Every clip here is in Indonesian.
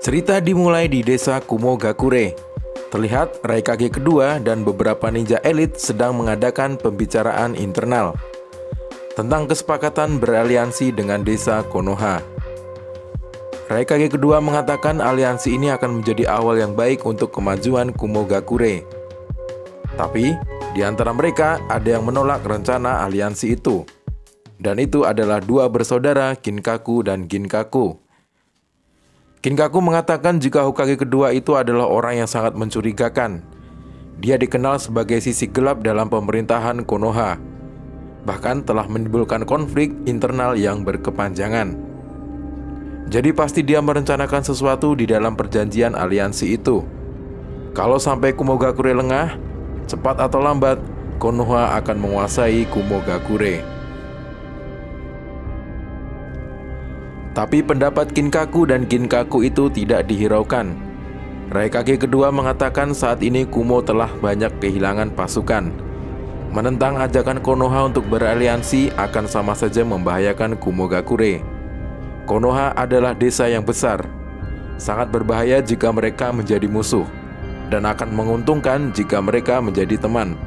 Cerita dimulai di desa Kumogakure. Terlihat Raikage kedua dan beberapa ninja elit sedang mengadakan pembicaraan internal tentang kesepakatan beraliansi dengan desa Konoha. Raikage kedua mengatakan aliansi ini akan menjadi awal yang baik untuk kemajuan Kumogakure. Tapi, di antara mereka ada yang menolak rencana aliansi itu. Dan itu adalah dua bersaudara Kinkaku dan Ginkaku. Kinkaku mengatakan jika Hokage kedua itu adalah orang yang sangat mencurigakan. Dia dikenal sebagai sisi gelap dalam pemerintahan Konoha. Bahkan telah menimbulkan konflik internal yang berkepanjangan. Jadi pasti dia merencanakan sesuatu di dalam perjanjian aliansi itu. Kalau sampai Kumogakure lengah, cepat atau lambat, Konoha akan menguasai Kumogakure. Tapi pendapat Kinkaku dan Ginkaku itu tidak dihiraukan. Raikage kedua mengatakan saat ini Kumo telah banyak kehilangan pasukan. Menentang ajakan Konoha untuk beraliansi akan sama saja membahayakan Kumogakure. Konoha adalah desa yang besar. Sangat berbahaya jika mereka menjadi musuh, dan akan menguntungkan jika mereka menjadi teman.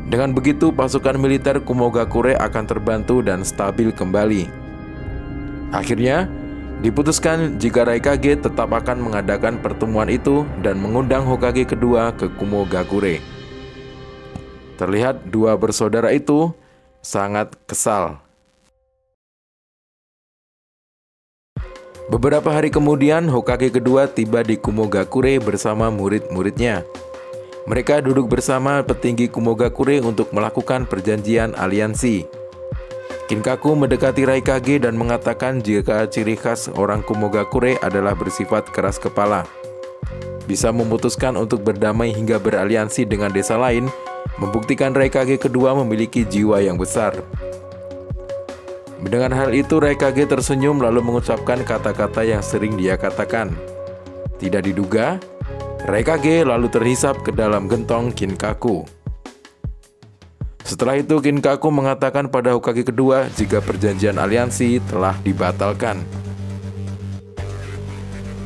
Dengan begitu pasukan militer Kumogakure akan terbantu dan stabil kembali. Akhirnya, diputuskan jika Raikage tetap akan mengadakan pertemuan itu dan mengundang Hokage kedua ke Kumogakure. Terlihat dua bersaudara itu sangat kesal. Beberapa hari kemudian, Hokage kedua tiba di Kumogakure bersama murid-muridnya. Mereka duduk bersama petinggi Kumogakure untuk melakukan perjanjian aliansi. Kinkaku mendekati Raikage dan mengatakan jika ciri khas orang Kumogakure adalah bersifat keras kepala. Bisa memutuskan untuk berdamai hingga beraliansi dengan desa lain, membuktikan Raikage kedua memiliki jiwa yang besar. Mendengar hal itu, Raikage tersenyum lalu mengucapkan kata-kata yang sering dia katakan. Tidak diduga, Raikage lalu terhisap ke dalam gentong Kinkaku. Setelah itu, Kinkaku mengatakan pada Hokage kedua jika perjanjian aliansi telah dibatalkan.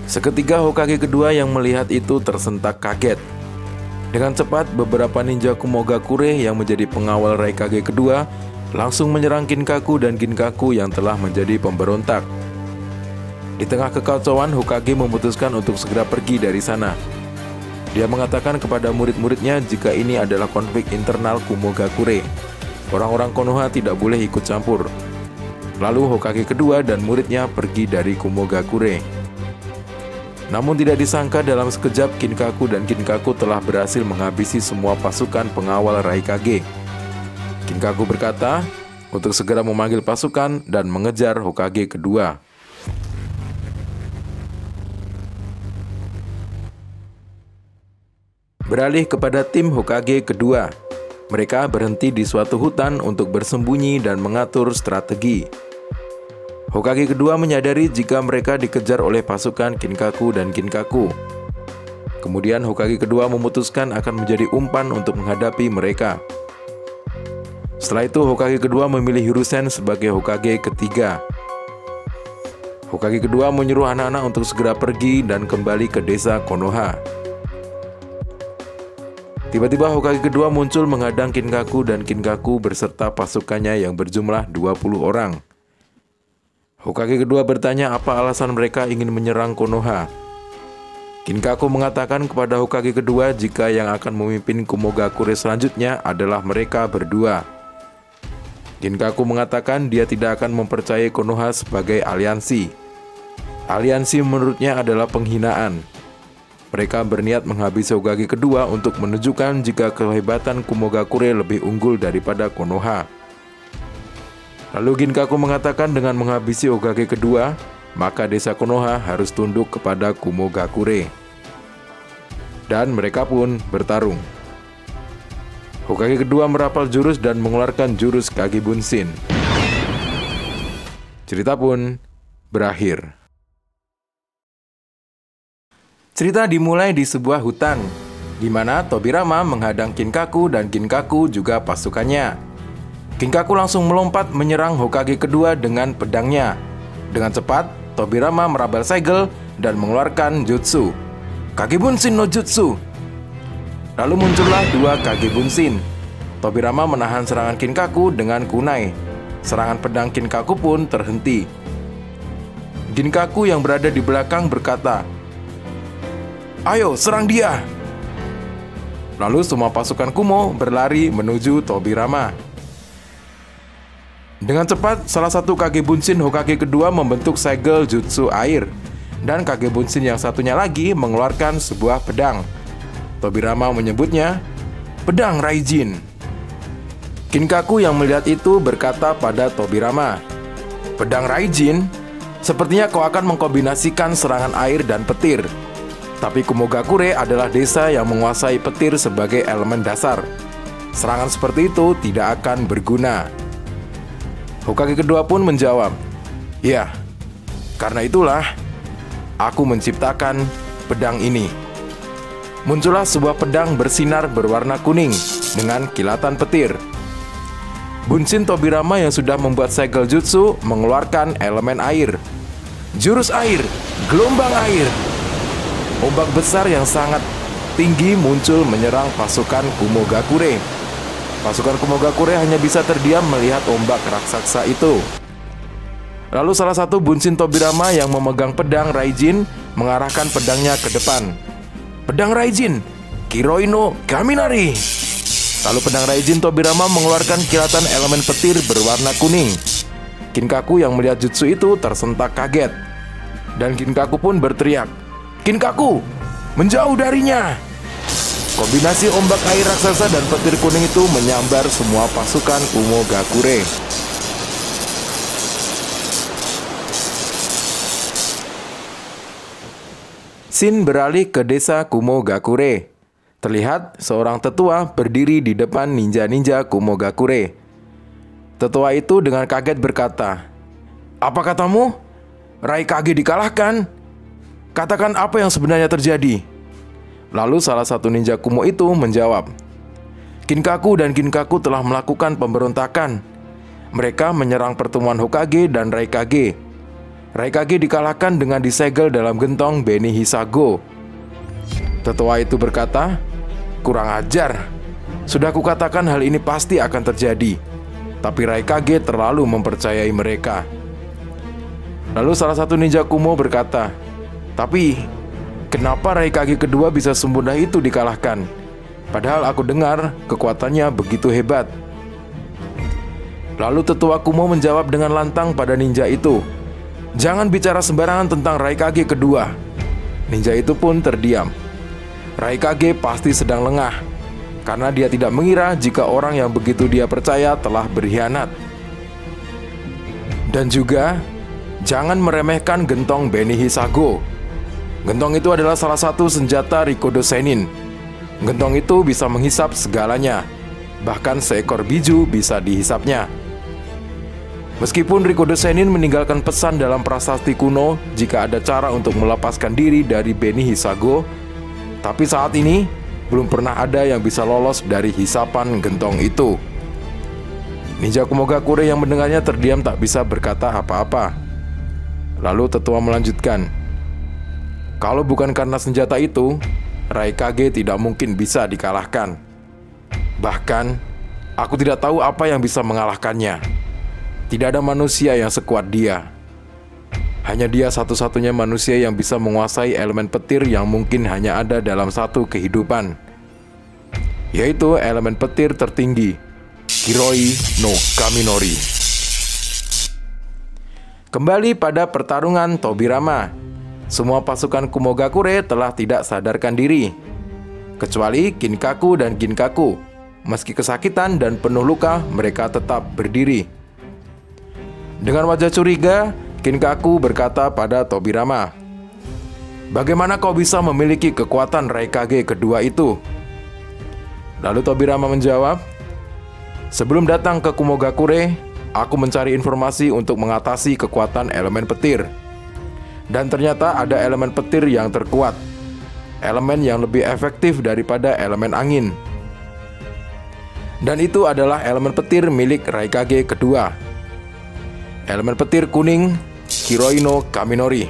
Seketika Hokage kedua yang melihat itu tersentak kaget. Dengan cepat, beberapa ninja Kumogakure yang menjadi pengawal Raikage kedua langsung menyerang Kinkaku dan Ginkaku yang telah menjadi pemberontak. Di tengah kekacauan, Hokage memutuskan untuk segera pergi dari sana. Dia mengatakan kepada murid-muridnya jika ini adalah konflik internal Kumogakure. Orang-orang Konoha tidak boleh ikut campur. Lalu Hokage kedua dan muridnya pergi dari Kumogakure. Namun tidak disangka dalam sekejap Kinkaku dan Ginkaku telah berhasil menghabisi semua pasukan pengawal Raikage. Kinkaku berkata untuk segera memanggil pasukan dan mengejar Hokage kedua. Beralih kepada tim Hokage kedua. Mereka berhenti di suatu hutan untuk bersembunyi dan mengatur strategi. Hokage kedua menyadari jika mereka dikejar oleh pasukan Kinkaku dan Ginkaku. Kemudian Hokage kedua memutuskan akan menjadi umpan untuk menghadapi mereka. Setelah itu Hokage kedua memilih Hiruzen sebagai Hokage ketiga. Hokage kedua menyuruh anak-anak untuk segera pergi dan kembali ke desa Konoha. Tiba-tiba Hokage kedua muncul menghadang Kinkaku dan Ginkaku beserta pasukannya yang berjumlah 20 orang. Hokage kedua bertanya apa alasan mereka ingin menyerang Konoha. Ginkaku mengatakan kepada Hokage kedua jika yang akan memimpin Kumogakure selanjutnya adalah mereka berdua. Ginkaku mengatakan dia tidak akan mempercayai Konoha sebagai aliansi. Aliansi menurutnya adalah penghinaan. Mereka berniat menghabisi Hokage kedua untuk menunjukkan jika kehebatan Kumogakure lebih unggul daripada Konoha. Lalu Ginkaku mengatakan dengan menghabisi Hokage kedua, maka desa Konoha harus tunduk kepada Kumogakure. Dan mereka pun bertarung. Hokage kedua merapal jurus dan mengeluarkan jurus Kage Bunshin. Cerita pun berakhir. Cerita dimulai di sebuah hutan, di mana Tobirama menghadang Kinkaku dan Ginkaku juga pasukannya. Kinkaku langsung melompat menyerang Hokage kedua dengan pedangnya. Dengan cepat, Tobirama merabal segel dan mengeluarkan jutsu, Kage Bunshin no Jutsu. Lalu muncullah dua Kage Bunshin. Tobirama menahan serangan Kinkaku dengan kunai. Serangan pedang Kinkaku pun terhenti. Ginkaku yang berada di belakang berkata, "Ayo, serang dia!" Lalu semua pasukan Kumo berlari menuju Tobirama. Dengan cepat, salah satu Kage Bunshin Hokage kedua membentuk segel jutsu air, dan Kage Bunshin yang satunya lagi mengeluarkan sebuah pedang. Tobirama menyebutnya pedang Raijin. Kinkaku yang melihat itu berkata pada Tobirama, "Pedang Raijin? Sepertinya kau akan mengkombinasikan serangan air dan petir. Tapi Kumogakure adalah desa yang menguasai petir sebagai elemen dasar. Serangan seperti itu tidak akan berguna." Hokage kedua pun menjawab, "Ya, karena itulah aku menciptakan pedang ini." Muncullah sebuah pedang bersinar berwarna kuning dengan kilatan petir. Bunshin Tobirama yang sudah membuat segel jutsu mengeluarkan elemen air. Jurus air, gelombang air. Ombak besar yang sangat tinggi muncul menyerang pasukan Kumogakure. Pasukan Kumogakure hanya bisa terdiam melihat ombak raksasa itu. Lalu salah satu Bunshin Tobirama yang memegang pedang Raijin mengarahkan pedangnya ke depan. Pedang Raijin, Kiroi no Kaminari. Lalu pedang Raijin Tobirama mengeluarkan kilatan elemen petir berwarna kuning. Kinkaku yang melihat jutsu itu tersentak kaget. Dan Kinkaku pun berteriak, "Kinkaku, menjauh darinya!" Kombinasi ombak air raksasa dan petir kuning itu menyambar semua pasukan Kumogakure. Scene beralih ke desa Kumogakure. Terlihat seorang tetua berdiri di depan ninja-ninja Kumogakure. Tetua itu dengan kaget berkata, "Apa katamu? Raikage dikalahkan? Katakan apa yang sebenarnya terjadi." Lalu salah satu ninja Kumo itu menjawab, "Kinkaku dan Ginkaku telah melakukan pemberontakan. Mereka menyerang pertemuan Hokage dan Raikage. Raikage dikalahkan dengan disegel dalam gentong Beni Hisago." Tetua itu berkata, "Kurang ajar. Sudah kukatakan hal ini pasti akan terjadi. Tapi Raikage terlalu mempercayai mereka." Lalu salah satu ninja Kumo berkata, "Tapi kenapa Raikage kedua bisa semudah itu dikalahkan? Padahal aku dengar kekuatannya begitu hebat." Lalu tetua Kumo menjawab dengan lantang pada ninja itu, "Jangan bicara sembarangan tentang Raikage kedua." Ninja itu pun terdiam. Raikage pasti sedang lengah, karena dia tidak mengira jika orang yang begitu dia percaya telah berkhianat. Dan juga, jangan meremehkan gentong Beni Hisago. Gentong itu adalah salah satu senjata Rikodo Senin. Gentong itu bisa menghisap segalanya, bahkan seekor biju bisa dihisapnya. Meskipun Rikodo Senin meninggalkan pesan dalam prasasti kuno jika ada cara untuk melepaskan diri dari Beni Hisago, tapi saat ini belum pernah ada yang bisa lolos dari hisapan gentong itu. Ninja Kumogakure yang mendengarnya terdiam tak bisa berkata apa-apa. Lalu tetua melanjutkan, "Kalau bukan karena senjata itu, Raikage tidak mungkin bisa dikalahkan. Bahkan, aku tidak tahu apa yang bisa mengalahkannya. Tidak ada manusia yang sekuat dia. Hanya dia satu-satunya manusia yang bisa menguasai elemen petir yang mungkin hanya ada dalam satu kehidupan, yaitu elemen petir tertinggi, Kiroi no Kaminori." Kembali pada pertarungan Tobirama. Semua pasukan Kumogakure telah tidak sadarkan diri, kecuali Kinkaku dan Ginkaku. Meski kesakitan dan penuh luka, mereka tetap berdiri. Dengan wajah curiga, Kinkaku berkata pada Tobirama, "Bagaimana kau bisa memiliki kekuatan Raikage kedua itu?" Lalu Tobirama menjawab, "Sebelum datang ke Kumogakure, aku mencari informasi untuk mengatasi kekuatan elemen petir. Dan ternyata ada elemen petir yang terkuat, elemen yang lebih efektif daripada elemen angin. Dan itu adalah elemen petir milik Raikage kedua, elemen petir kuning, Kiroi no Kaminori.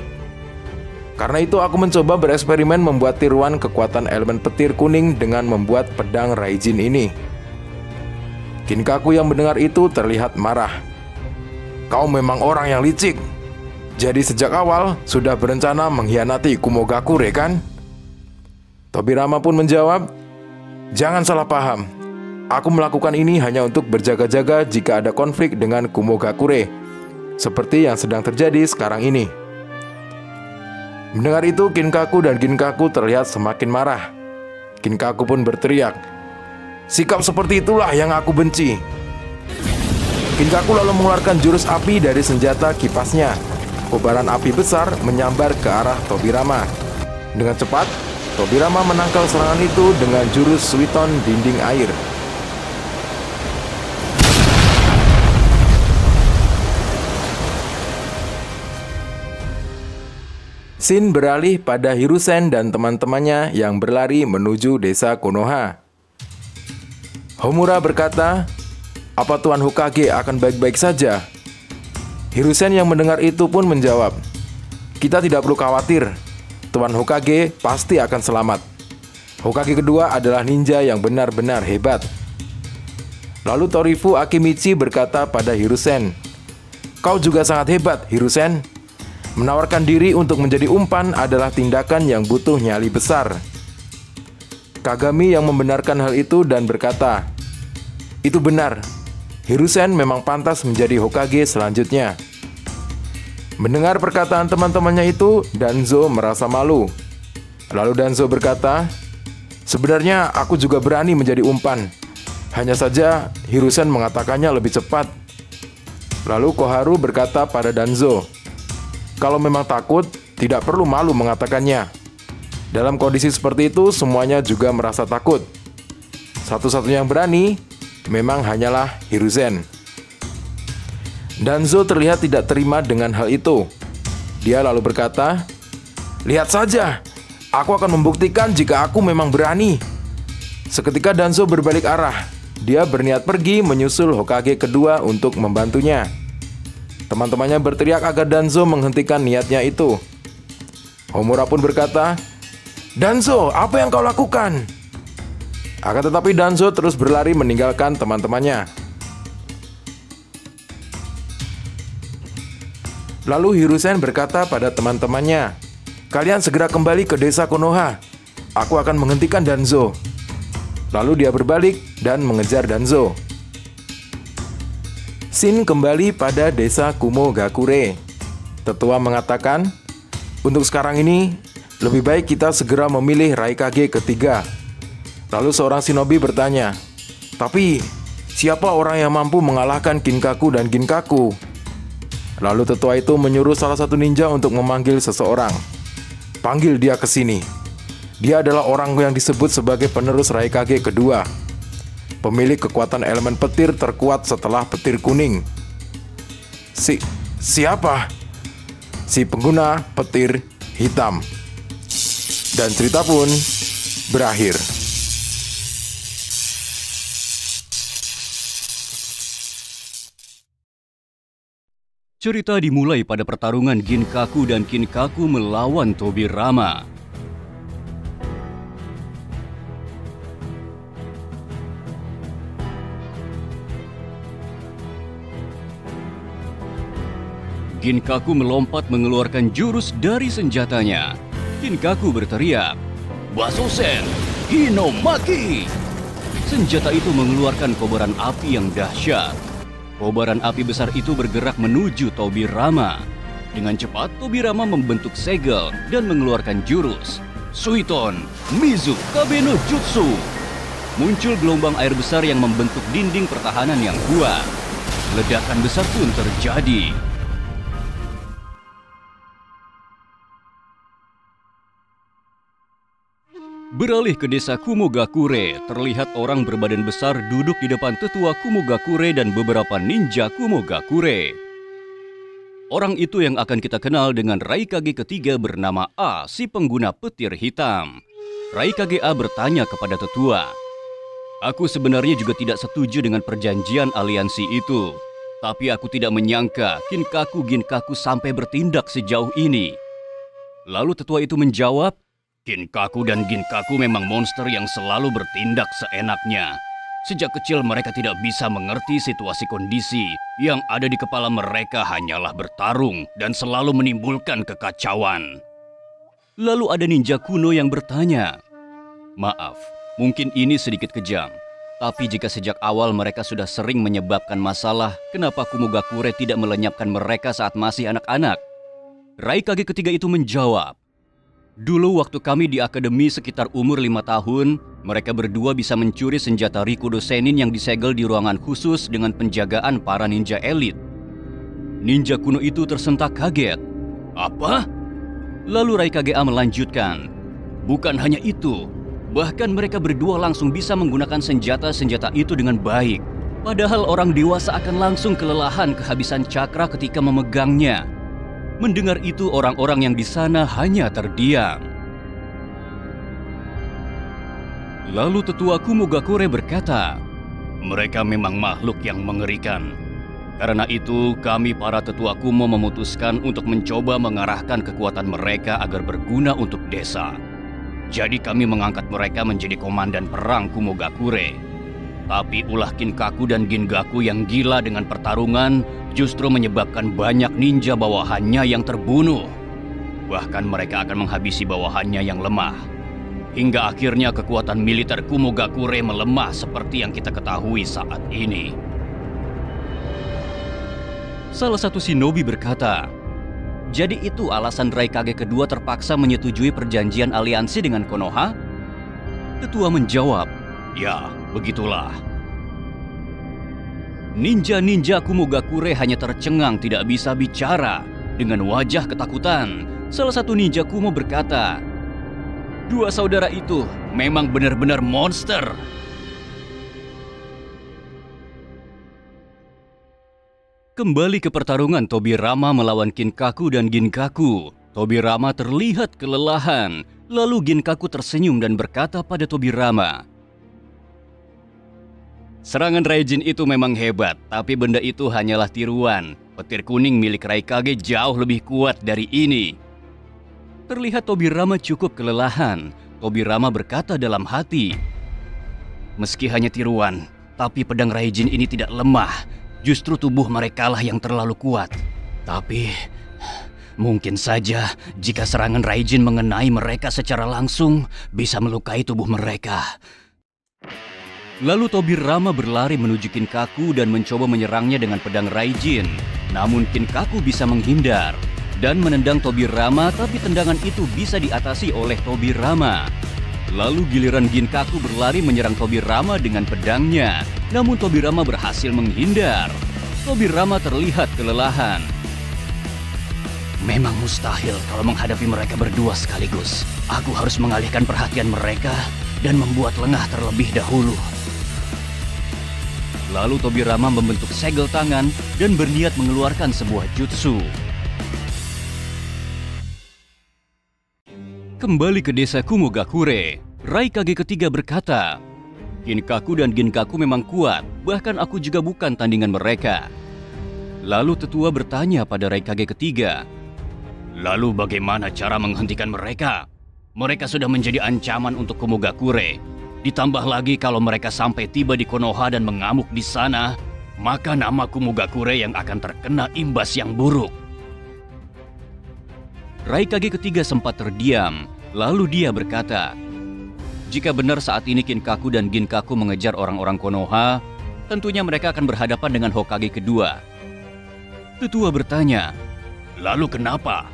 Karena itu aku mencoba bereksperimen membuat tiruan kekuatan elemen petir kuning dengan membuat pedang Raijin ini. Kinkaku yang mendengar itu terlihat marah. Kau memang orang yang licik. Jadi sejak awal sudah berencana mengkhianati Kumogakure kan? Tobirama pun menjawab, jangan salah paham. Aku melakukan ini hanya untuk berjaga-jaga jika ada konflik dengan Kumogakure, seperti yang sedang terjadi sekarang ini. Mendengar itu, Kinkaku dan Ginkaku terlihat semakin marah. Kinkaku pun berteriak, sikap seperti itulah yang aku benci. Kinkaku lalu mengeluarkan jurus api dari senjata kipasnya. Kobaran api besar menyambar ke arah Tobirama. Dengan cepat, Tobirama menangkal serangan itu dengan jurus Suiton dinding air. Shin beralih pada Hiruzen dan teman-temannya yang berlari menuju desa Konoha. Homura berkata, apa Tuan Hokage akan baik-baik saja? Hiruzen yang mendengar itu pun menjawab, kita tidak perlu khawatir, Tuan Hokage pasti akan selamat. Hokage kedua adalah ninja yang benar-benar hebat. Lalu Torifu Akimichi berkata pada Hiruzen, kau juga sangat hebat, Hiruzen. Menawarkan diri untuk menjadi umpan adalah tindakan yang butuh nyali besar. Kagami yang membenarkan hal itu dan berkata, itu benar, Hiruzen memang pantas menjadi Hokage selanjutnya. Mendengar perkataan teman-temannya itu, Danzo merasa malu. Lalu Danzo berkata, sebenarnya aku juga berani menjadi umpan. Hanya saja Hiruzen mengatakannya lebih cepat. Lalu Koharu berkata pada Danzo, kalau memang takut, tidak perlu malu mengatakannya. Dalam kondisi seperti itu, semuanya juga merasa takut. Satu-satunya yang berani memang hanyalah Hiruzen. Danzo terlihat tidak terima dengan hal itu. Dia lalu berkata, lihat saja, aku akan membuktikan jika aku memang berani. Seketika Danzo berbalik arah. Dia berniat pergi menyusul Hokage kedua untuk membantunya. Teman-temannya berteriak agar Danzo menghentikan niatnya itu. Homura pun berkata, Danzo, apa yang kau lakukan? Akan tetapi Danzo terus berlari meninggalkan teman-temannya. Lalu Hiruzen berkata pada teman-temannya, kalian segera kembali ke desa Konoha. Aku akan menghentikan Danzo. Lalu dia berbalik dan mengejar Danzo. Shin kembali pada desa Kumogakure. Tetua mengatakan, untuk sekarang ini, lebih baik kita segera memilih Raikage ketiga. Lalu seorang shinobi bertanya, tapi siapa orang yang mampu mengalahkan Kinkaku dan Ginkaku? Lalu tetua itu menyuruh salah satu ninja untuk memanggil seseorang. Panggil dia ke sini. Dia adalah orang yang disebut sebagai penerus Raikage kedua. Pemilik kekuatan elemen petir terkuat setelah petir kuning. Siapa? Si pengguna petir hitam. Dan cerita pun berakhir. Cerita dimulai pada pertarungan Ginkaku dan Kinkaku melawan Tobirama. Ginkaku melompat mengeluarkan jurus dari senjatanya. Kinkaku berteriak, Basosen, Hinomaki! Senjata itu mengeluarkan kobaran api yang dahsyat. Kobaran api besar itu bergerak menuju Tobirama. Dengan cepat, Tobirama membentuk segel dan mengeluarkan jurus Suiton Mizu Kabeno Jutsu. Muncul gelombang air besar yang membentuk dinding pertahanan yang kuat. Ledakan besar pun terjadi. Beralih ke desa Kumogakure, terlihat orang berbadan besar duduk di depan tetua Kumogakure dan beberapa ninja Kumogakure. Orang itu yang akan kita kenal dengan Raikage ketiga bernama A, si pengguna petir hitam. Raikage A bertanya kepada tetua, aku sebenarnya juga tidak setuju dengan perjanjian aliansi itu. Tapi aku tidak menyangka Kinkaku Ginkaku sampai bertindak sejauh ini. Lalu tetua itu menjawab, Kinkaku dan Ginkaku memang monster yang selalu bertindak seenaknya. Sejak kecil mereka tidak bisa mengerti situasi kondisi yang ada di kepala mereka hanyalah bertarung dan selalu menimbulkan kekacauan. Lalu ada ninja kuno yang bertanya, maaf, mungkin ini sedikit kejam. Tapi jika sejak awal mereka sudah sering menyebabkan masalah, kenapa Kumogakure tidak melenyapkan mereka saat masih anak-anak? Raikage ketiga itu menjawab, dulu waktu kami di akademi sekitar umur 5 tahun, mereka berdua bisa mencuri senjata Rikudo Senin yang disegel di ruangan khusus dengan penjagaan para ninja elit. Ninja kuno itu tersentak kaget. Apa? Lalu Raikage A melanjutkan, bukan hanya itu, bahkan mereka berdua langsung bisa menggunakan senjata-senjata itu dengan baik. Padahal orang dewasa akan langsung kelelahan kehabisan cakra ketika memegangnya. Mendengar itu orang-orang yang di sana hanya terdiam. Lalu tetua Kumogakure berkata, mereka memang makhluk yang mengerikan. Karena itu kami para tetua kumo memutuskan untuk mencoba mengarahkan kekuatan mereka agar berguna untuk desa. Jadi kami mengangkat mereka menjadi komandan perang Kumogakure. Tapi ulah Kinkaku dan Gingaku yang gila dengan pertarungan justru menyebabkan banyak ninja bawahannya yang terbunuh. Bahkan mereka akan menghabisi bawahannya yang lemah. Hingga akhirnya kekuatan militer Kumogakure melemah seperti yang kita ketahui saat ini. Salah satu shinobi berkata, jadi itu alasan Raikage kedua terpaksa menyetujui perjanjian aliansi dengan Konoha? Tetua menjawab, ya, begitulah. Ninja-ninja Kumogakure hanya tercengang tidak bisa bicara. Dengan wajah ketakutan, salah satu ninja Kumo berkata, dua saudara itu memang benar-benar monster. Kembali ke pertarungan Tobirama melawan Kinkaku dan Ginkaku. Tobirama terlihat kelelahan, lalu Ginkaku tersenyum dan berkata pada Tobirama, serangan Raijin itu memang hebat, tapi benda itu hanyalah tiruan. Petir kuning milik Raikage jauh lebih kuat dari ini. Terlihat Tobirama cukup kelelahan. Tobirama berkata dalam hati, meski hanya tiruan, tapi pedang Raijin ini tidak lemah. Justru tubuh merekalah yang terlalu kuat. Tapi mungkin saja jika serangan Raijin mengenai mereka secara langsung, bisa melukai tubuh mereka. Lalu Tobirama berlari menuju Kinkaku dan mencoba menyerangnya dengan pedang Raijin. Namun Kinkaku bisa menghindar dan menendang Tobirama, tapi tendangan itu bisa diatasi oleh Tobirama. Lalu giliran Ginkaku berlari menyerang Tobirama dengan pedangnya. Namun Tobirama berhasil menghindar. Tobirama terlihat kelelahan. Memang mustahil kalau menghadapi mereka berdua sekaligus. Aku harus mengalihkan perhatian mereka dan membuat lengah terlebih dahulu. Lalu Tobirama membentuk segel tangan dan berniat mengeluarkan sebuah jutsu. Kembali ke desa Kumogakure, Raikage ketiga berkata, Kinkaku dan Ginkaku memang kuat, bahkan aku juga bukan tandingan mereka. Lalu tetua bertanya pada Raikage ketiga, lalu bagaimana cara menghentikan mereka? Mereka sudah menjadi ancaman untuk Kumogakure. Ditambah lagi kalau mereka sampai tiba di Konoha dan mengamuk di sana, maka nama Kumogakure yang akan terkena imbas yang buruk. Raikage ketiga sempat terdiam, lalu dia berkata, jika benar saat ini Kinkaku dan Ginkaku mengejar orang-orang Konoha, tentunya mereka akan berhadapan dengan Hokage kedua. Tetua bertanya, lalu kenapa?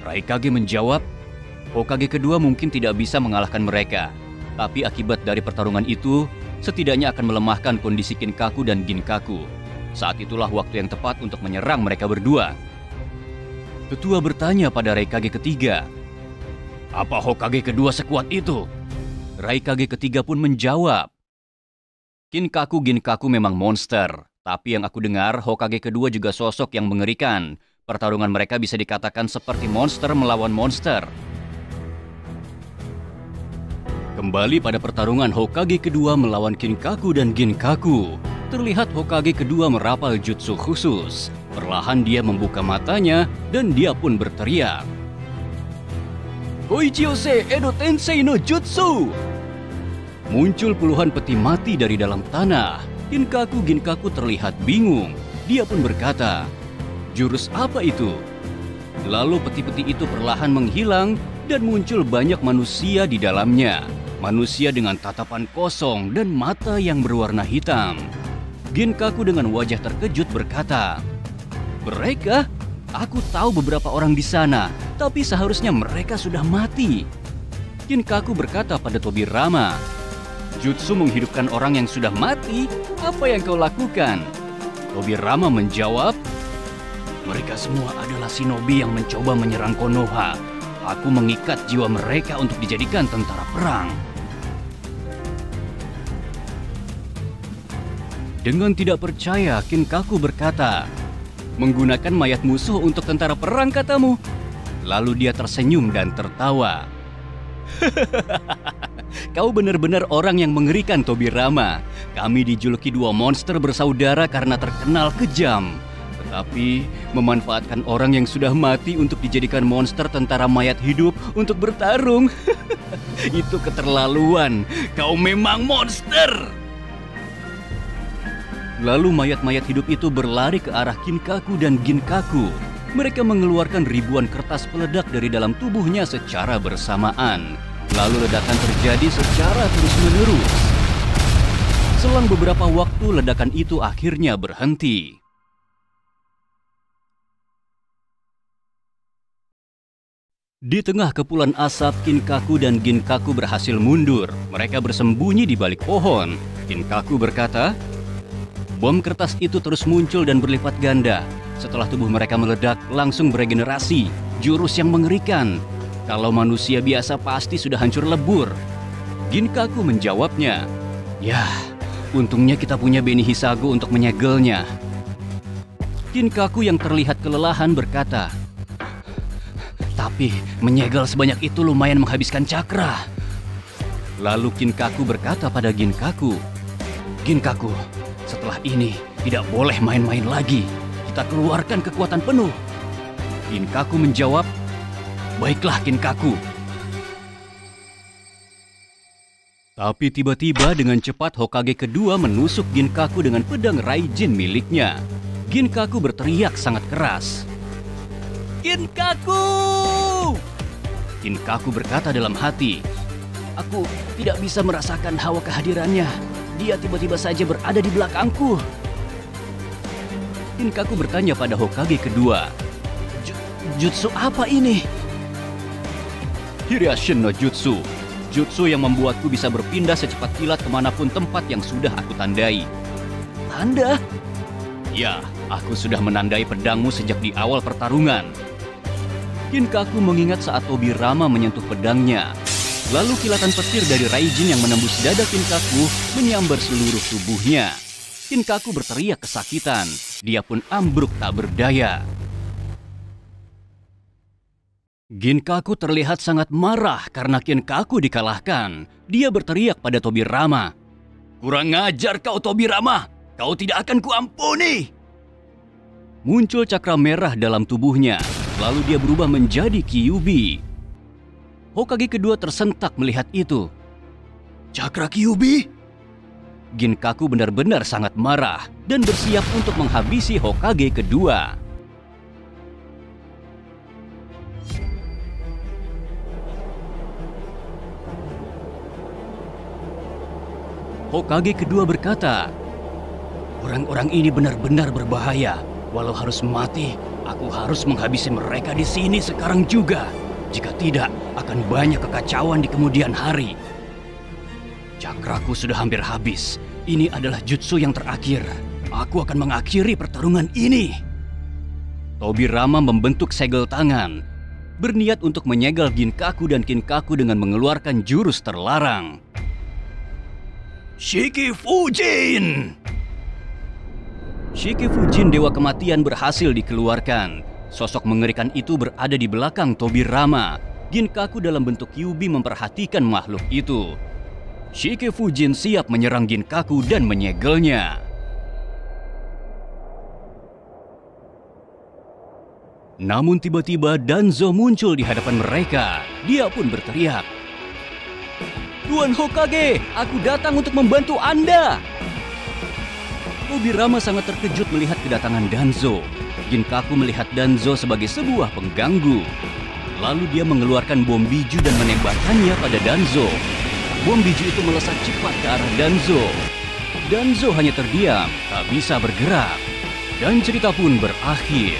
Raikage menjawab, Hokage kedua mungkin tidak bisa mengalahkan mereka, tapi akibat dari pertarungan itu, setidaknya akan melemahkan kondisi Kinkaku dan Ginkaku. Saat itulah waktu yang tepat untuk menyerang mereka berdua. Tetua bertanya pada Raikage ketiga, apa Hokage kedua sekuat itu? Raikage ketiga pun menjawab, Kinkaku Ginkaku memang monster, tapi yang aku dengar Hokage kedua juga sosok yang mengerikan. Pertarungan mereka bisa dikatakan seperti monster melawan monster. Kembali pada pertarungan Hokage kedua melawan Kinkaku dan Ginkaku. Terlihat Hokage kedua merapal jutsu khusus. Perlahan dia membuka matanya dan dia pun berteriak. Koichiose Edo Tensei no Jutsu! Muncul puluhan peti mati dari dalam tanah. Ginkaku terlihat bingung. Dia pun berkata, "Jurus apa itu?" Lalu peti-peti itu perlahan menghilang dan muncul banyak manusia di dalamnya. Manusia dengan tatapan kosong dan mata yang berwarna hitam. Ginkaku dengan wajah terkejut berkata, "Mereka? Aku tahu beberapa orang di sana, tapi seharusnya mereka sudah mati." Ginkaku berkata pada Tobirama, "Jutsu menghidupkan orang yang sudah mati? Apa yang kau lakukan?" Tobirama menjawab, "Mereka semua adalah shinobi yang mencoba menyerang Konoha. Aku mengikat jiwa mereka untuk dijadikan tentara perang." Dengan tidak percaya, Ginkaku berkata, "Menggunakan mayat musuh untuk tentara perang katamu?" Lalu dia tersenyum dan tertawa. "Kau benar-benar orang yang mengerikan, Tobirama. Kami dijuluki dua monster bersaudara karena terkenal kejam. Tetapi memanfaatkan orang yang sudah mati untuk dijadikan monster tentara mayat hidup untuk bertarung. Itu keterlaluan. Kau memang monster!" Lalu mayat-mayat hidup itu berlari ke arah Kinkaku dan Ginkaku. Mereka mengeluarkan ribuan kertas peledak dari dalam tubuhnya secara bersamaan. Lalu ledakan terjadi secara terus-menerus. Selang beberapa waktu, ledakan itu akhirnya berhenti. Di tengah kepulan asap, Kinkaku dan Ginkaku berhasil mundur. Mereka bersembunyi di balik pohon. Kinkaku berkata, "Bom kertas itu terus muncul dan berlipat ganda. Setelah tubuh mereka meledak, langsung beregenerasi. Jurus yang mengerikan. Kalau manusia biasa pasti sudah hancur lebur." Ginkaku menjawabnya, "Yah, untungnya kita punya Beni Hisago untuk menyegelnya." Ginkaku yang terlihat kelelahan berkata, "Tapi menyegel sebanyak itu lumayan menghabiskan cakra." Lalu Ginkaku berkata pada Ginkaku, "Ginkaku, setelah ini tidak boleh main-main lagi. Kita keluarkan kekuatan penuh." Ginkaku menjawab, "Baiklah, Ginkaku." Tapi tiba-tiba dengan cepat Hokage kedua menusuk Ginkaku dengan pedang Raijin miliknya. Ginkaku berteriak sangat keras, "Ginkaku!" Ginkaku berkata dalam hati, "Aku tidak bisa merasakan hawa kehadirannya. Dia tiba-tiba saja berada di belakangku." Ginkaku bertanya pada Hokage kedua, "Jutsu apa ini?" "Hiraishin no Jutsu. Jutsu yang membuatku bisa berpindah secepat kilat kemanapun tempat yang sudah aku tandai." "Tanda?" "Ya, aku sudah menandai pedangmu sejak di awal pertarungan." Ginkaku mengingat saat Tobirama menyentuh pedangnya. Lalu kilatan petir dari Raijin yang menembus dada Ginkaku menyambar seluruh tubuhnya. Ginkaku berteriak kesakitan. Dia pun ambruk tak berdaya. Ginkaku terlihat sangat marah karena Ginkaku dikalahkan. Dia berteriak pada Tobirama, "Kurang ajar kau, Tobirama! Kau tidak akan kuampuni!" Muncul cakra merah dalam tubuhnya. Lalu dia berubah menjadi Kyuubi. Hokage kedua tersentak melihat itu. "Cakra Kyuubi?" Ginkaku benar-benar sangat marah dan bersiap untuk menghabisi Hokage kedua. Hokage kedua berkata, "Orang-orang ini benar-benar berbahaya. Walau harus mati, aku harus menghabisi mereka di sini sekarang juga. Jika tidak, akan banyak kekacauan di kemudian hari. Cakraku sudah hampir habis. Ini adalah jutsu yang terakhir. Aku akan mengakhiri pertarungan ini." Tobirama membentuk segel tangan, berniat untuk menyegel Ginkaku dan Kinkaku dengan mengeluarkan jurus terlarang. Shiki Fujin! Shiki Fujin, Dewa Kematian, berhasil dikeluarkan. Sosok mengerikan itu berada di belakang Tobirama. Ginkaku dalam bentuk Kyuubi memperhatikan makhluk itu. Shiki Fujin siap menyerang Ginkaku dan menyegelnya. Namun tiba-tiba Danzo muncul di hadapan mereka. Dia pun berteriak, "Tuan Hokage, aku datang untuk membantu Anda!" Tobirama sangat terkejut melihat kedatangan Danzo. Ginkaku melihat Danzo sebagai sebuah pengganggu. Lalu dia mengeluarkan bom biju dan menembakkannya pada Danzo. Bom biju itu melesat cepat ke arah Danzo. Danzo hanya terdiam, tak bisa bergerak. Dan cerita pun berakhir.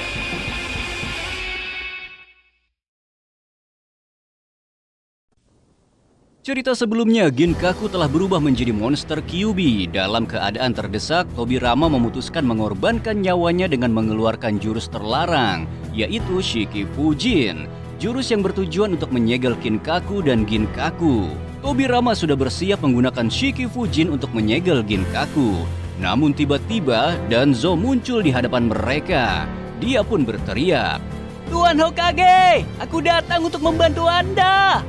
Cerita sebelumnya, Ginkaku telah berubah menjadi monster Kyuubi. Dalam keadaan terdesak, Tobirama memutuskan mengorbankan nyawanya dengan mengeluarkan jurus terlarang, yaitu Shiki Fujin. Jurus yang bertujuan untuk menyegel Kinkaku dan Ginkaku. Tobirama sudah bersiap menggunakan Shiki Fujin untuk menyegel Ginkaku. Namun tiba-tiba Danzo muncul di hadapan mereka. Dia pun berteriak, "Tuan Hokage, aku datang untuk membantu Anda!"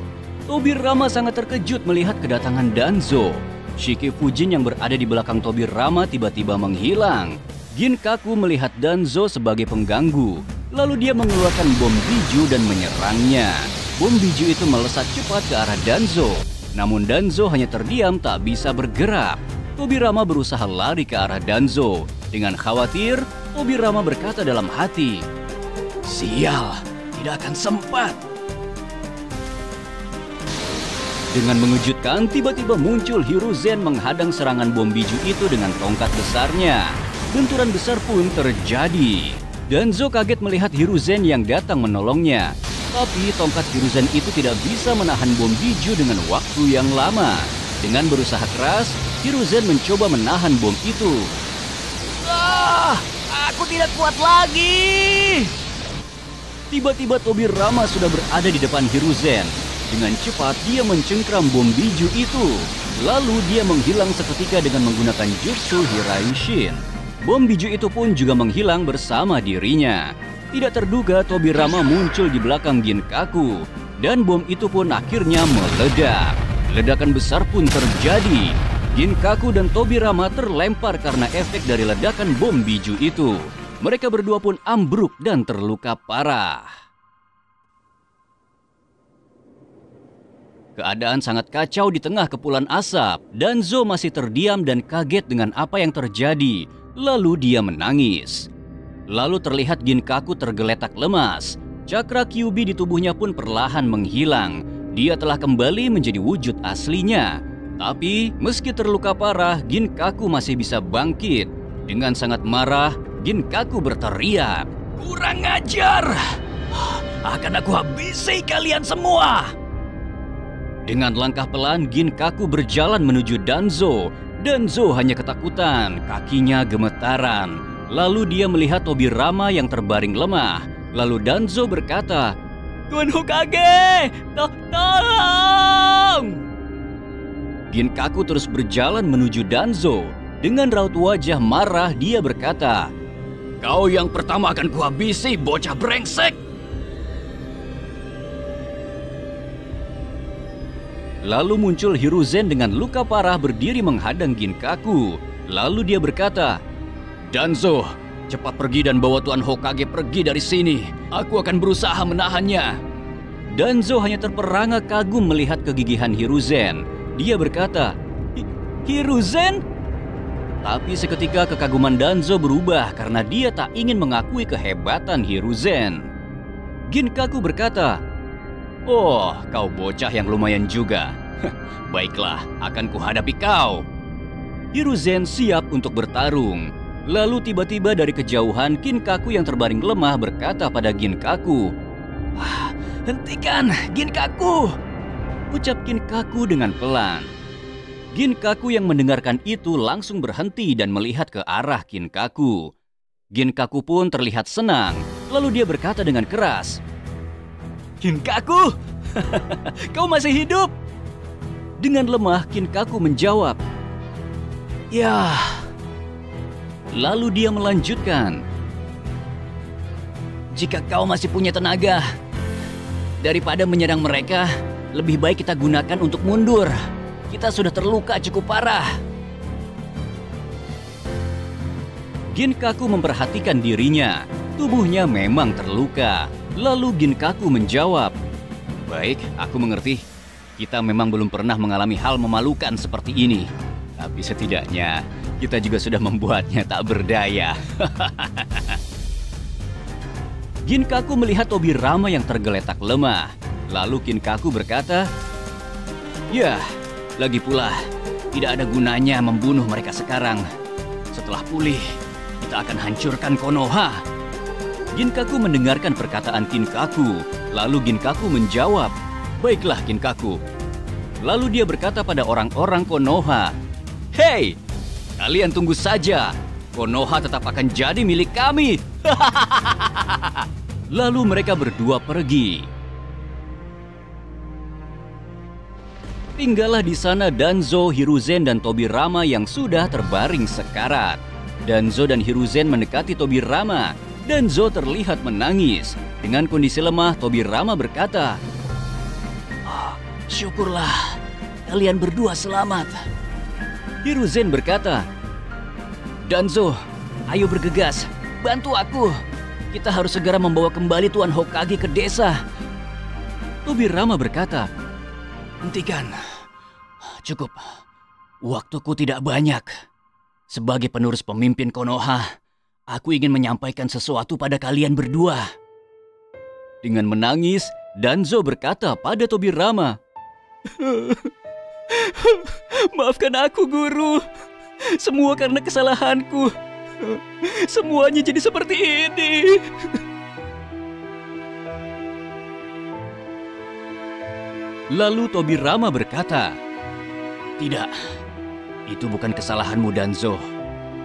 Tobirama sangat terkejut melihat kedatangan Danzo. Shiki Fujin yang berada di belakang Tobirama tiba-tiba menghilang. Ginkaku melihat Danzo sebagai pengganggu. Lalu dia mengeluarkan bom biju dan menyerangnya. Bom biju itu melesat cepat ke arah Danzo. Namun Danzo hanya terdiam, tak bisa bergerak. Tobirama berusaha lari ke arah Danzo. Dengan khawatir, Tobirama berkata dalam hati, "Sial, tidak akan sempat." Dengan mengejutkan, tiba-tiba muncul Hiruzen menghadang serangan bom biju itu dengan tongkat besarnya. Benturan besar pun terjadi. Danzo kaget melihat Hiruzen yang datang menolongnya. Tapi tongkat Hiruzen itu tidak bisa menahan bom biju dengan waktu yang lama. Dengan berusaha keras, Hiruzen mencoba menahan bom itu. Aku tidak kuat lagi! Tiba-tiba Tobirama sudah berada di depan Hiruzen. Dengan cepat dia mencengkram bom biju itu. Lalu dia menghilang seketika dengan menggunakan jutsu Hiraishin. Bom biju itu pun juga menghilang bersama dirinya. Tidak terduga Tobirama muncul di belakang Ginkaku. Dan bom itu pun akhirnya meledak. Ledakan besar pun terjadi. Ginkaku dan Tobirama terlempar karena efek dari ledakan bom biju itu. Mereka berdua pun ambruk dan terluka parah. Keadaan sangat kacau di tengah kepulan asap. Danzo masih terdiam dan kaget dengan apa yang terjadi. Lalu dia menangis. Lalu terlihat Ginkaku tergeletak lemas. Cakra Kyuubi di tubuhnya pun perlahan menghilang. Dia telah kembali menjadi wujud aslinya. Tapi meski terluka parah, Ginkaku masih bisa bangkit. Dengan sangat marah, Ginkaku berteriak, "Kurang ajar! Akan aku habisi kalian semua!" Dengan langkah pelan, Ginkaku berjalan menuju Danzo. Danzo hanya ketakutan, kakinya gemetaran. Lalu dia melihat Tobirama yang terbaring lemah. Lalu Danzo berkata, "Tuan Hokage, tolong!" Ginkaku terus berjalan menuju Danzo. Dengan raut wajah marah, dia berkata, "Kau yang pertama akan kuhabisi, bocah brengsek!" Lalu muncul Hiruzen dengan luka parah berdiri menghadang Ginkaku. Lalu dia berkata, "Danzo, cepat pergi dan bawa Tuan Hokage pergi dari sini. Aku akan berusaha menahannya." Danzo hanya terperangah kagum melihat kegigihan Hiruzen. Dia berkata, "Hiruzen?" Tapi seketika kekaguman Danzo berubah karena dia tak ingin mengakui kehebatan Hiruzen. Ginkaku berkata, "Oh, kau bocah yang lumayan juga. Baiklah, akan kuhadapi kau." Hiruzen siap untuk bertarung. Lalu tiba-tiba dari kejauhan Ginkaku yang terbaring lemah berkata pada Ginkaku, "Hentikan, Ginkaku!" Ucap Ginkaku dengan pelan. Ginkaku yang mendengarkan itu langsung berhenti dan melihat ke arah Ginkaku. Ginkaku pun terlihat senang. Lalu dia berkata dengan keras, "Ginkaku, kau masih hidup?" Dengan lemah Ginkaku menjawab, "Ya." Lalu dia melanjutkan, "Jika kau masih punya tenaga, daripada menyerang mereka, lebih baik kita gunakan untuk mundur. Kita sudah terluka cukup parah." Ginkaku memperhatikan dirinya. Tubuhnya memang terluka. Lalu Ginkaku menjawab, Baik, aku mengerti. Kita memang belum pernah mengalami hal memalukan seperti ini. Tapi setidaknya kita juga sudah membuatnya tak berdaya. Ginkaku melihat Tobirama yang tergeletak lemah. Lalu Kinkaku berkata, "Ya, lagi pula tidak ada gunanya membunuh mereka sekarang. Setelah pulih, kita akan hancurkan Konoha." Ginkaku mendengarkan perkataan Kinkaku. Lalu Ginkaku menjawab, "Baiklah Kinkaku." Lalu dia berkata pada orang-orang Konoha, "Hei, kalian tunggu saja. Konoha tetap akan jadi milik kami." Lalu mereka berdua pergi. Tinggallah di sana Danzo, Hiruzen, dan Tobirama yang sudah terbaring sekarat. Danzo dan Hiruzen mendekati Tobirama. Danzo terlihat menangis. Dengan kondisi lemah, Tobirama berkata, "Syukurlah, kalian berdua selamat." Hiruzen berkata, "Danzo, ayo bergegas, bantu aku. Kita harus segera membawa kembali Tuan Hokage ke desa." Tobirama berkata, "Hentikan. Cukup. Waktuku tidak banyak. Sebagai penerus pemimpin Konoha, aku ingin menyampaikan sesuatu pada kalian berdua." Dengan menangis, Danzo berkata pada Tobirama, "Maafkan aku, Guru. Semua karena kesalahanku. Semuanya jadi seperti ini." Lalu Tobirama berkata, "Tidak, itu bukan kesalahanmu Danzo.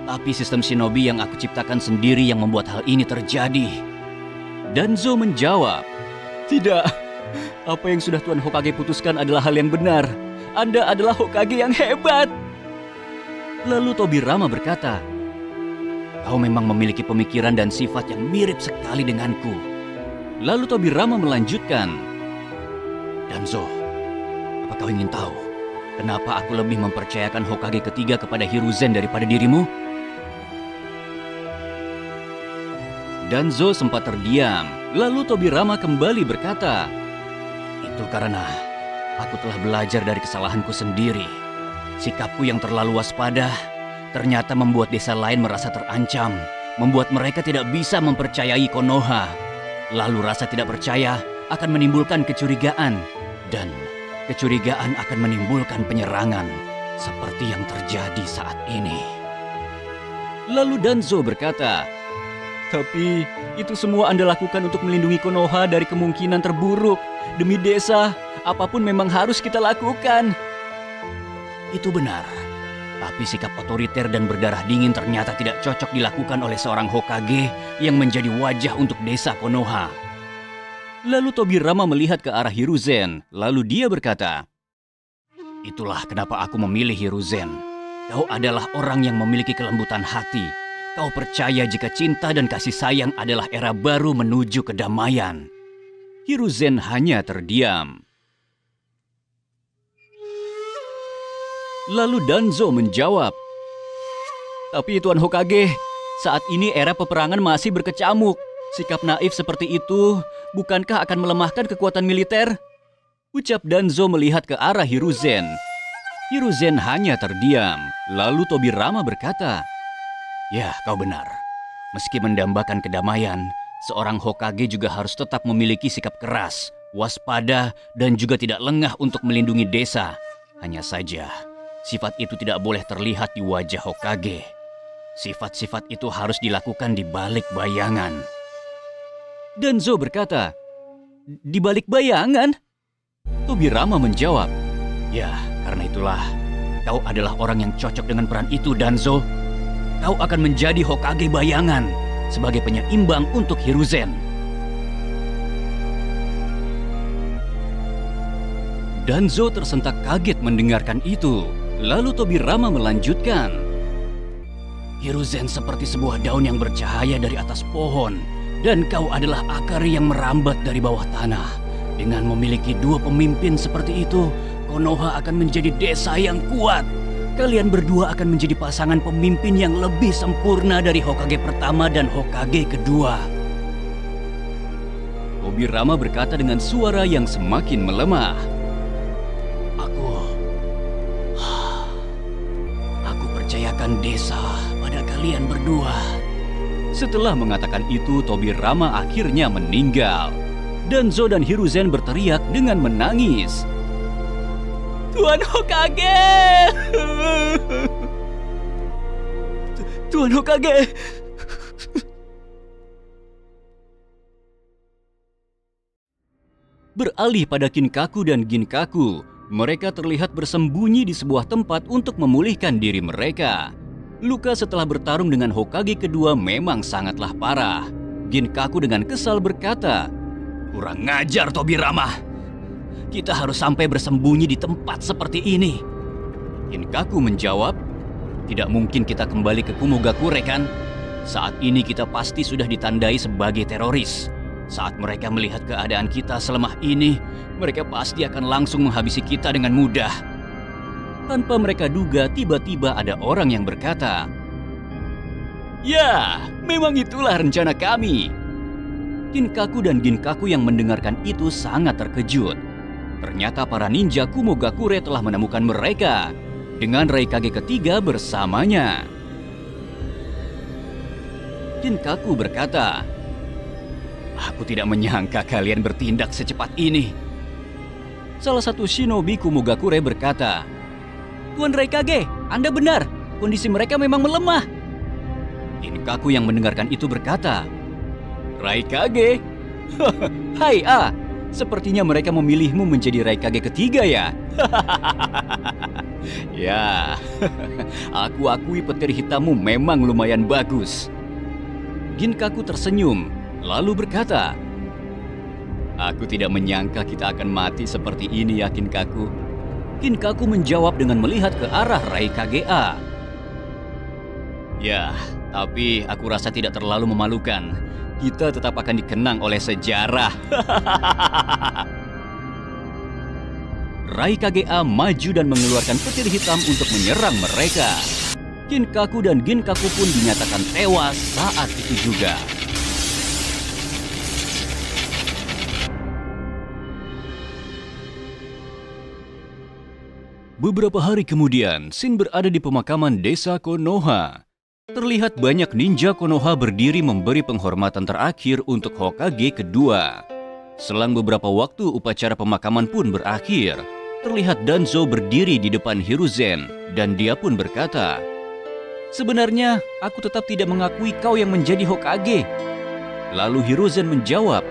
Tapi sistem shinobi yang aku ciptakan sendiri yang membuat hal ini terjadi." Danzo menjawab, "Tidak, apa yang sudah Tuan Hokage putuskan adalah hal yang benar. Anda adalah Hokage yang hebat." Lalu Tobirama berkata, "Kau memang memiliki pemikiran dan sifat yang mirip sekali denganku." Lalu Tobirama melanjutkan, "Danzo, apa kau ingin tahu kenapa aku lebih mempercayakan Hokage ketiga kepada Hiruzen daripada dirimu?" Danzo sempat terdiam. Lalu Tobirama kembali berkata, "Itu karena aku telah belajar dari kesalahanku sendiri. Sikapku yang terlalu waspada ternyata membuat desa lain merasa terancam, membuat mereka tidak bisa mempercayai Konoha. Lalu rasa tidak percaya akan menimbulkan kecurigaan, dan kecurigaan akan menimbulkan penyerangan, seperti yang terjadi saat ini." Lalu Danzo berkata, "Tapi itu semua Anda lakukan untuk melindungi Konoha dari kemungkinan terburuk. Demi desa, apapun memang harus kita lakukan." Itu benar. Tapi sikap otoriter dan berdarah dingin ternyata tidak cocok dilakukan oleh seorang Hokage yang menjadi wajah untuk desa Konoha. Lalu Tobirama melihat ke arah Hiruzen. Lalu dia berkata, "Itulah kenapa aku memilih Hiruzen. Kau adalah orang yang memiliki kelembutan hati. Kau percaya jika cinta dan kasih sayang adalah era baru menuju kedamaian." Hiruzen hanya terdiam. Lalu Danzo menjawab, "Tapi Tuan Hokage, saat ini era peperangan masih berkecamuk. Sikap naif seperti itu bukankah akan melemahkan kekuatan militer?" Ucap Danzo melihat ke arah Hiruzen. Hiruzen hanya terdiam. Lalu Tobirama berkata, "Ya, kau benar. Meski mendambakan kedamaian, seorang Hokage juga harus tetap memiliki sikap keras, waspada, dan juga tidak lengah untuk melindungi desa. Hanya saja, sifat itu tidak boleh terlihat di wajah Hokage. Sifat-sifat itu harus dilakukan di balik bayangan." Danzo berkata, "Di balik bayangan?" Tobirama menjawab, "Ya, karena itulah kau adalah orang yang cocok dengan peran itu, Danzo. Kau akan menjadi Hokage bayangan sebagai penyeimbang untuk Hiruzen." Danzo tersentak kaget mendengarkan itu. Lalu Tobirama melanjutkan, "Hiruzen seperti sebuah daun yang bercahaya dari atas pohon, dan kau adalah akar yang merambat dari bawah tanah. Dengan memiliki dua pemimpin seperti itu, Konoha akan menjadi desa yang kuat. Kalian berdua akan menjadi pasangan pemimpin yang lebih sempurna dari Hokage pertama dan Hokage kedua." Tobirama berkata dengan suara yang semakin melemah. Aku percayakan desa pada kalian berdua. Setelah mengatakan itu, Tobirama akhirnya meninggal. Danzo dan Hiruzen berteriak dengan menangis. Tuan Hokage! Tuan Hokage! Beralih pada Kinkaku dan Ginkaku, mereka terlihat bersembunyi di sebuah tempat untuk memulihkan diri mereka. Luka setelah bertarung dengan Hokage kedua memang sangatlah parah. Ginkaku dengan kesal berkata, "Kurang ngajar Tobirama. Kita harus sampai bersembunyi di tempat seperti ini." Ginkaku menjawab, "Tidak mungkin kita kembali ke Kumogakure kan? Saat ini kita pasti sudah ditandai sebagai teroris. Saat mereka melihat keadaan kita selemah ini, mereka pasti akan langsung menghabisi kita dengan mudah." Tanpa mereka duga, tiba-tiba ada orang yang berkata, "Ya, memang itulah rencana kami." Kinkaku dan Ginkaku yang mendengarkan itu sangat terkejut. Ternyata para ninja Kumogakure telah menemukan mereka dengan Raikage ketiga bersamanya. Kinkaku berkata, "Aku tidak menyangka kalian bertindak secepat ini." Salah satu shinobi Kumogakure berkata, "Tuan Raikage, Anda benar. Kondisi mereka memang melemah." Kinkaku yang mendengarkan itu berkata, "Raikage? Hai sepertinya mereka memilihmu menjadi Raikage ketiga ya?" "Ya, aku akui petir hitammu memang lumayan bagus." Ginkaku tersenyum, lalu berkata, "Aku tidak menyangka kita akan mati seperti ini ya Kinkaku." Kinkaku menjawab dengan melihat ke arah Raikage A. "Ya, tapi aku rasa tidak terlalu memalukan. Kita tetap akan dikenang oleh sejarah." Raikage A maju dan mengeluarkan petir hitam untuk menyerang mereka. Kinkaku dan Ginkaku pun dinyatakan tewas saat itu juga. Beberapa hari kemudian, Shin berada di pemakaman desa Konoha. Terlihat banyak ninja Konoha berdiri memberi penghormatan terakhir untuk Hokage kedua. Selang beberapa waktu, upacara pemakaman pun berakhir. Terlihat Danzo berdiri di depan Hiruzen, dan dia pun berkata, "Sebenarnya, aku tetap tidak mengakui kau yang menjadi Hokage." Lalu Hiruzen menjawab,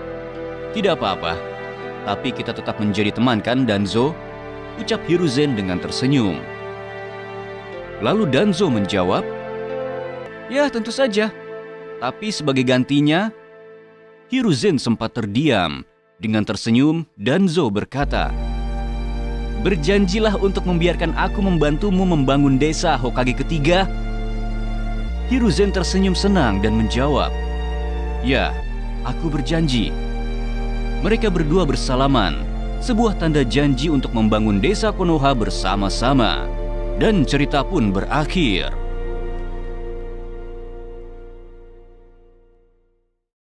"Tidak apa-apa, tapi kita tetap menjadi teman kan, Danzo?" Ucap Hiruzen dengan tersenyum. Lalu Danzo menjawab, "Ya, tentu saja. Tapi sebagai gantinya..." Hiruzen sempat terdiam. Dengan tersenyum, Danzo berkata, "Berjanjilah untuk membiarkan aku membantumu membangun desa Hokage ketiga." Hiruzen tersenyum senang dan menjawab, "Ya, aku berjanji." Mereka berdua bersalaman, sebuah tanda janji untuk membangun desa Konoha bersama-sama. Dan cerita pun berakhir.